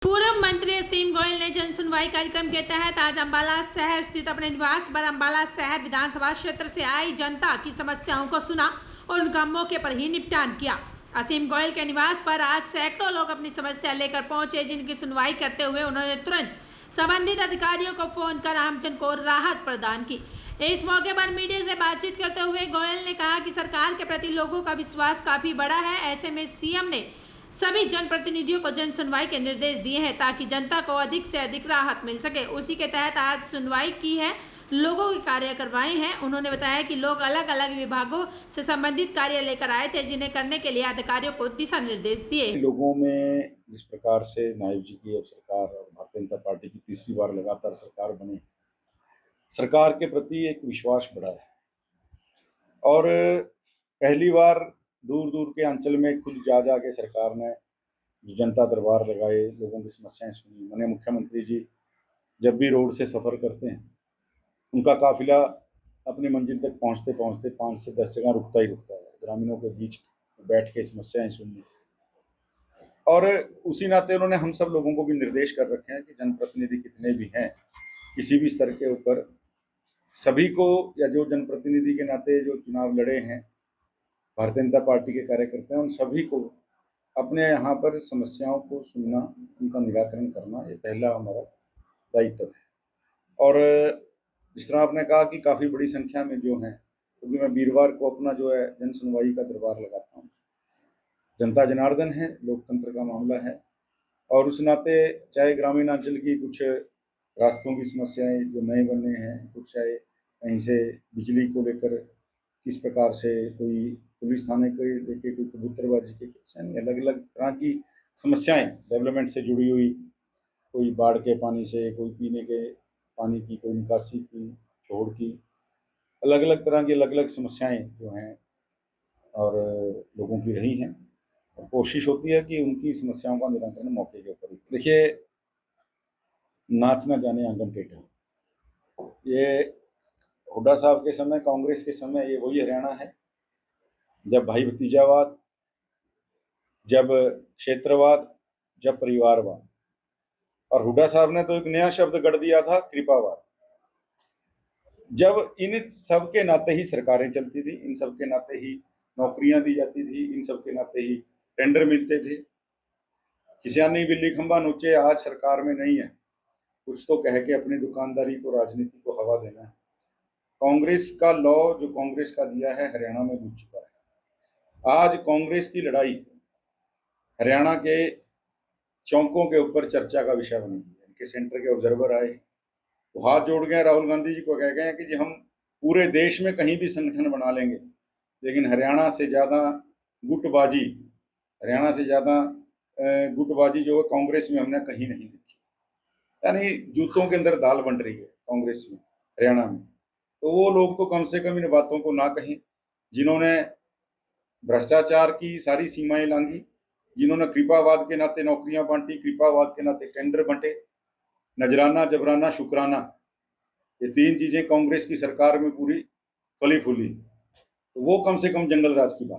पूर्व मंत्री असीम गोयल ने जन सुनवाई कार्यक्रम के तहत आज अंबाला शहर स्थित अपने निवास पर अंबाला शहर विधानसभा क्षेत्र से आई जनता की समस्याओं को सुना और उनका मौके पर ही निपटान किया। असीम गोयल के निवास पर आज सैकड़ों लोग अपनी समस्या लेकर पहुंचे, जिनकी सुनवाई करते हुए उन्होंने तुरंत संबंधित अधिकारियों को फोन कर आमजन को राहत प्रदान की। इस मौके पर मीडिया से बातचीत करते हुए गोयल ने कहा कि सरकार के प्रति लोगों का विश्वास काफी बड़ा है। ऐसे में सीएम ने सभी जनप्रतिनिधियों को जन सुनवाई के निर्देश दिए हैं ताकि जनता को अधिक से अधिक राहत मिल सके। उसी के तहत आज सुनवाई की है, लोगों की कार्य करवाए हैं। उन्होंने बताया कि लोग अलग अलग विभागों से संबंधित कार्य लेकर आए थे, जिन्हें करने के लिए अधिकारियों को दिशा निर्देश दिए। लोगों में जिस प्रकार से नायब जी की अब सरकार और भारतीय जनता पार्टी की तीसरी बार लगातार सरकार बनी, सरकार के प्रति एक विश्वास बढ़ा है और पहली बार दूर दूर के अंचल में खुद जा के सरकार ने जो जनता दरबार लगाए, लोगों की समस्याएं सुनी। माननीय मुख्यमंत्री जी जब भी रोड से सफ़र करते हैं, उनका काफिला अपनी मंजिल तक पहुंचते पहुंचते 5 से 10 जगह रुकता ही रुकता है, ग्रामीणों के बीच बैठ के समस्याएं सुननी। और उसी नाते उन्होंने हम सब लोगों को भी निर्देश कर रखे हैं कि जनप्रतिनिधि कितने भी हैं, किसी भी स्तर के ऊपर, सभी को, या जो जनप्रतिनिधि के नाते जो चुनाव लड़े हैं, भारतीय जनता पार्टी के कार्यकर्ता हैं, उन सभी को अपने यहाँ पर समस्याओं को सुनना, उनका निराकरण करना, ये पहला हमारा दायित्व है। और जिस तरह आपने कहा कि काफ़ी बड़ी संख्या में जो हैं, क्योंकि मैं वीरवार को अपना जो है जन सुनवाई का दरबार लगाता हूँ। जनता जनार्दन है, लोकतंत्र का मामला है, और उस नाते चाहे ग्रामीण अंचल की कुछ रास्तों की समस्याएं जो नए बने हैं, कुछ चाहे कहीं से बिजली को लेकर किस प्रकार से, कोई पुलिस थाने के लेके, कोई कबूतरबाजी के, यानी अलग अलग तरह की समस्याएं डेवलपमेंट से जुड़ी हुई, कोई बाढ़ के पानी से, कोई पीने के पानी की, कोई निकासी की, छोड़ की, अलग अलग तरह की अलग अलग समस्याएं जो हैं और लोगों की रही हैं। और कोशिश होती है कि उनकी समस्याओं का निराकरण मौके के ऊपर। देखिए, नाच ना जाने आंगन टेढ़ा, ये हुड्डा साहब के समय, कांग्रेस के समय, ये वही हरियाणा है जब भाई भतीजावाद, जब क्षेत्रवाद, जब परिवारवाद। और हुड्डा साहब ने तो एक नया शब्द गढ़ दिया था, कृपावाद। जब इन सब के नाते ही सरकारें चलती थी, इन सब के नाते ही नौकरियां दी जाती थी, इन सब के नाते ही टेंडर मिलते थे। किसानी बिल्ली खंबा नोचे आज सरकार में नहीं है, कुछ तो कह के अपनी दुकानदारी को, राजनीति को हवा देना है। कांग्रेस का लॉ जो कांग्रेस का दिया है, हरियाणा में घुस चुका है। आज कांग्रेस की लड़ाई हरियाणा के चौकों के ऊपर चर्चा का विषय बनी है। इनके सेंटर के ऑब्जर्वर आए, वो हाथ जोड़ गए, राहुल गांधी जी को कह गए कि जी हम पूरे देश में कहीं भी संगठन बना लेंगे, लेकिन हरियाणा से ज़्यादा गुटबाजी, हरियाणा से ज़्यादा गुटबाजी जो है कांग्रेस में हमने कहीं नहीं देखी। यानी जूतों के अंदर दाल बन रही है कांग्रेस में, हरियाणा में। तो वो लोग तो कम से कम इन बातों को ना कहें, जिन्होंने भ्रष्टाचार की सारी सीमाएं लांघी, जिन्होंने कृपावाद के नाते नौकरियां बांटी, कृपावाद के नाते टेंडर बंटे, नजराना, जबराना, शुक्राना, ये 3 चीजें कांग्रेस की सरकार में पूरी फली फूली। तो वो कम से कम जंगल राज की बात।